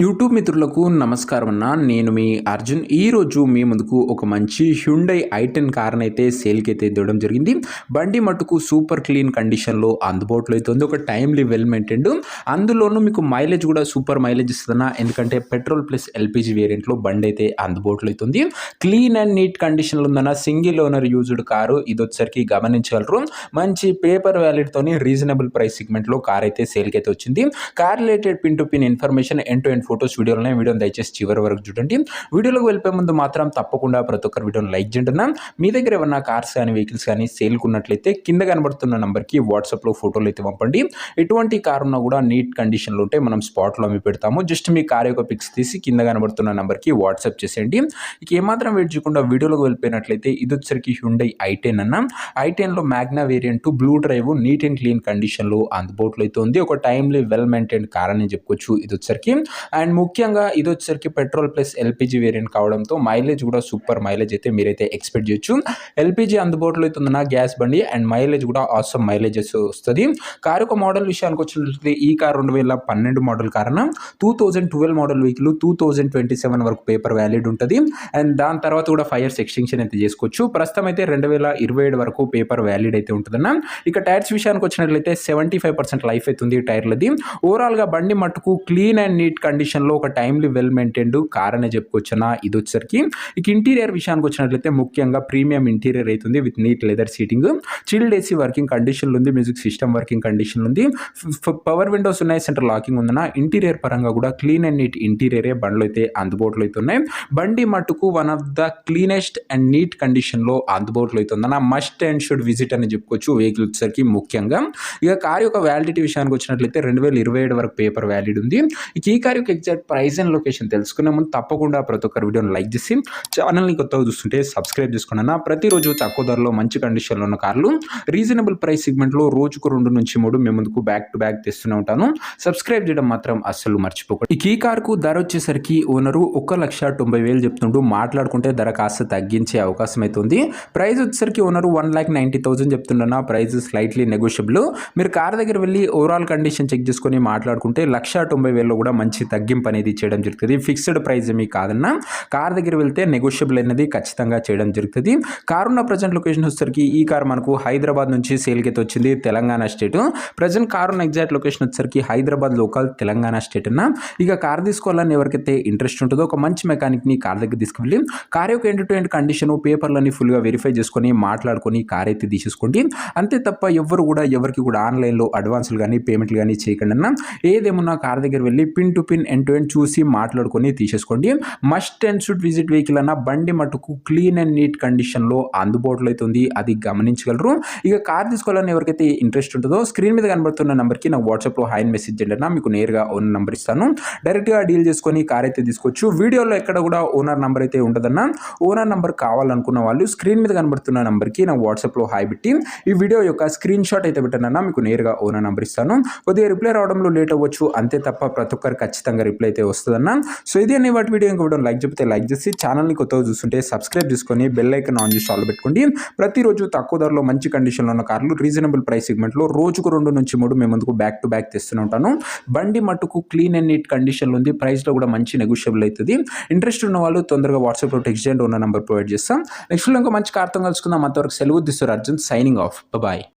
YouTube మిత్రులకు నమస్కారం అన్న. నేను మీ అర్జున్. ఈరోజు మీ ముందుకు ఒక మంచి హ్యుండై i10 కార్ని అయితే సేల్కి అయితే ఇవ్వడం జరిగింది. బండి మట్టుకు సూపర్ క్లీన్ కండిషన్లో అందుబాటులో అయితే ఉంది. ఒక టైమ్లీ వెల్ మెయింటైన్డ్, అందులోనూ మీకు మైలేజ్ కూడా సూపర్ మైలేజ్ ఇస్తుందన్న. ఎందుకంటే పెట్రోల్ ప్లస్ ఎల్పిజి వేరియంట్లో బండి అయితే అందుబాటులో అయితే ఉంది. క్లీన్ అండ్ నీట్ కండిషన్లో ఉందన్న. Single owner used car. ఇది వచ్చరికి గమనించగలరు. మంచి పేపర్ వ్యాలిడ్తోని రీజనబుల్ ప్రైస్ సెగ్మెంట్లో కార్ అయితే సేల్కి అయితే వచ్చింది. Car related pin to pin information end to end photos వీడియోని దయచేసి చివరి వరకు చూడండి. వీడియోలోకి వెళ్ళిపోయే ముందు మాత్రం తప్పకుండా ప్రతి ఒక్కరు వీడియోని లైక్ చేయండి. మీ దగ్గర ఏమన్నా కార్స్ కానీ వెహికల్స్ కానీ సేల్కి ఉన్నట్లయితే కింద కనబడుతున్న నెంబర్కి వాట్సాప్లో ఫోటోలు అయితే పంపండి. ఎటువంటి కార్ ఉన్నా కూడా నీట్ కండిషన్లో ఉంటే మనం స్పాట్లో అమ్మి పెడతాము. జస్ట్ మీ కార్ యొక్క పిక్స్ తీసి కింద కనబడుతున్న నెంబర్కి వాట్సాప్ చేసేయండి. ఇక ఏమాత్రం వెయిట్ చేయకుండా వీడియోలోకి వెళ్ళిపోయినట్లయితే ఇది వచ్చరికి హ్యుండై i10 అన్న. i10లో Magna variant blue drive neat and clean కండిషన్లో అందుబాటులో అయితే ఉంది. ఒక టైమ్లీ వెల్ మెయింటైన్డ్ కార్ అని చెప్పుకోవచ్చు ఇది వచ్చరికి. అండ్ ముఖ్యంగా ఇది వచ్చేసరికి పెట్రోల్ ప్లస్ ఎల్పిజి వేరియంట్ కావడంతో మైలేజ్ కూడా సూపర్ మైలేజ్ అయితే మీరైతే ఎక్స్పెక్ట్ చేయొచ్చు. ఎల్పిజి అందుబాటులో అయితే ఉందన్న గ్యాస్ బండి. అండ్ మైలేజ్ కూడా ఆసమ్ మైలేజెస్ వస్తుంది. కారు యొక్క మోడల్ విషయానికి వచ్చినట్లయితే ఈ కార్ 2012 మోడల్ కారణం 2012 మోడల్ వెహికల్ 2027 వరకు పేపర్ వ్యాలిడ్ ఉంటుంది. అండ్ దాని తర్వాత కూడా 5 years ఎక్స్టెన్షన్ అయితే చేసుకోవచ్చు. ప్రస్తుతం అయితే 2027 వరకు పేపర్ వ్యాలిడ్ అయితే ఉంటుందన్న. ఇక టైర్స్ విషయానికి వచ్చినట్లయితే 75% లైఫ్ అవుతుంది టైర్లది. ఓవరాల్గా బండి మట్టుకు క్లీన్ అండ్ నీట్ కండిషన్లో ఒక టైమ్లీ వెల్ మెయింటైన్డ్ కార్ అనే చెప్పుకోవచ్చునా ఇది వచ్చరికి. ఇక ఇంటీరియర్ విషయానికి వచ్చినట్లయితే ముఖ్యంగా ప్రీమియం ఇంటీరియర్ అవుతుంది with neat leather seating, chilled AC working కండిషన్లో ఉంది, మ్యూజిక్ సిస్టమ్ వర్కింగ్ కండిషన్లో ఉంది, పవర్ విండోస్ ఉన్నాయి, సెంట్రల్ లాకింగ్ ఉందన్న. ఇంటీరియర్ పరంగా కూడా క్లీన్ అండ్ నీట్ ఇంటీరియరే బండ్లు అయితే అందుబాటులో అయితే ఉన్నాయి. బండి మట్టుకు one of the cleanest and neat కండిషన్లో అందుబాటులో అయితే ఉందన్న. మస్ట్ అండ్ షుడ్ విజిట్ అని చెప్పుకోవచ్చు వెహికల్ వచ్చేసరికి ముఖ్యంగా. ఇక కార్ యొక్క వ్యాలిడిటీ విషయానికి వచ్చినట్లయితే 2027 వరకు పేపర్ వ్యాలిడ్ ఉంది. ఇక ఈ కార్ యొక్క ఎగ్జాక్ట్ ప్రైస్ అండ్ లొకేషన్ తెలుసుకునే ముందు తప్పకుండా ప్రతి ఒక్కరు వీడియోని లైక్ చేసి ఛానల్ని కొత్తగా చూస్తుంటే సబ్స్క్రైబ్ చేసుకున్నా. ప్రతిరోజు తక్కువ ధరలో మంచి కండిషన్లో ఉన్న కార్లు రీజనబుల్ ప్రైస్ సెగ్మెంట్లో రోజుకు 2 నుంచి 3 మేము ముందుకు బ్యాక్ టు బ్యాక్ తెస్తూనే ఉంటాను. సబ్స్క్రైబ్ చేయడం మాత్రం అస్సలు మర్చిపోకండి. ఈ కార్కు ధర వచ్చేసరికి ఓనరు 1,90,000 చెప్తుంటూ మాట్లాడుకుంటే ధర కాస్త తగ్గించే అవకాశం అయితే ఉంది. ప్రైస్ వచ్చేసరికి ఓనరు 1,90,000 చెప్తుండన్న. Price slightly negotiable. మీరు కార్ దగ్గర వెళ్ళి ఓవరాల్ కండిషన్ చెక్ చేసుకొని మాట్లాడుకుంటే 1,90,000 కూడా మంచి తగ్గింపు అనేది చేయడం జరుగుతుంది. ఫిక్స్డ్ ప్రైస్ ఏమీ కాదన్న. కార్ దగ్గర వెళ్తే నెగోషియబుల్ అనేది ఖచ్చితంగా చేయడం జరుగుతుంది. కార్ ఉన్న ప్రజెంట్ లొకేషన్ వచ్చేసరికి ఈ కార్ మనకు హైదరాబాద్ నుంచి సేల్కి అయితే వచ్చింది, తెలంగాణ స్టేట్. ప్రజెంట్ కార్ ఉన్న ఎగ్జాక్ట్ లొకేషన్ వచ్చేసరికి హైదరాబాద్ లోకల్, తెలంగాణ స్టేట్ అన్న. ఇక కార్ తీసుకోవాలని ఎవరికైతే ఇంట్రెస్ట్ ఉంటుందో ఒక మంచి మెకానిక్ని కార్ దగ్గర తీసుకువెళ్ళి కార్ యొక్క ఎండ్ టు ఎండ్ కండిషన్ పేపర్లన్నీ ఫుల్గా వెరిఫై చేసుకొని మాట్లాడుకొని కార్ అయితే తీసేసుకోండి. అంతే తప్ప ఎవరు కూడా ఎవరికి కూడా ఆన్లైన్లో అడ్వాన్సులు కానీ పేమెంట్లు కానీ చేయకండి అన్న. ఏదేమున్నా కార్ దగ్గర వెళ్ళి pin to pin end to end చూసి మాట్లాడుకొని తీసేసుకోండి. Must and should visit vehicle అన్న. బండి మటుకు క్లీన్ అండ్ నీట్ కండిషన్లో అందుబాటులో అయితే ఉంది, అది గమనించగలరు. ఇక కార్ తీసుకోవాలని ఎవరికైతే ఇంట్రెస్ట్ ఉంటుందో స్క్రీన్ మీద కనబడుతున్న నెంబర్కి నాకు వాట్సాప్లో హాయ్ మెసేజ్ చేయండి అన్న. మీకు నేరుగా ఓనర్ నెంబర్ ఇస్తాను. డైరెక్ట్గా డీల్ చేసుకొని కార్ అయితే తీసుకోవచ్చు. వీడియోలో ఎక్కడ కూడా ఓనర్ నెంబర్ అయితే ఉండదన్న. ఓనర్ నెంబర్ కావాలనుకున్న వాళ్ళు స్క్రీన్ మీద కనబడుతున్న నెంబర్కి నాకు వాట్సాప్లో హాయ్ పెట్టి ఈ వీడియో యొక్క స్క్రీన్ షాట్ అయితే పెట్టానన్న. మీకు నేరుగా ఓనర్ నెంబర్ ఇస్తాను. కొద్దిగా రిప్లై రావడంలో లేట్ అవ్వచ్చు, అంతే తప్ప ప్రతి ఒక్కరు ఖచ్చితంగా రిప్లై అయితే వస్తుందన్న. సో ఇది అనే వాటి వీడియో ఇంకా లైక్ చెప్తే లైక్ చేసి ఛానల్ని కొత్తగా చూస్తుంటే సబ్స్క్రైబ్ చేసుకొని బెల్ ఐకాన్ ఆన్ చేసి ఆల్ పెట్టుకోండి. ప్రతిరోజు తక్కువ ధరలో మంచి కండిషన్లో ఉన్న కార్లు రీజనబుల్ ప్రైస్ సెగ్మెంట్లో రోజుకు 2 నుంచి 3 మేము ముందుకు బ్యాక్ టు బ్యాక్ తెస్తూనే ఉంటాను. బండి మట్టుకు క్లీన్ అండ్ నీట్ కండిషన్లో ఉంది. ప్రైస్లో కూడా మంచి నెగోషియబుల్ అవుతుంది. ఇంట్రెస్ట్ ఉన్న వాళ్ళు తొందరగా వాట్సాప్లో టెక్స్ట్ చేయండి, ఉన్న నెంబర్ ప్రొవైడ్ చేస్తాం. నెక్స్ట్ ఇంకా మంచి కార్తో కలుసుకుందాం. అంతవరకు సెలవు. This Arjun signing off. Bye.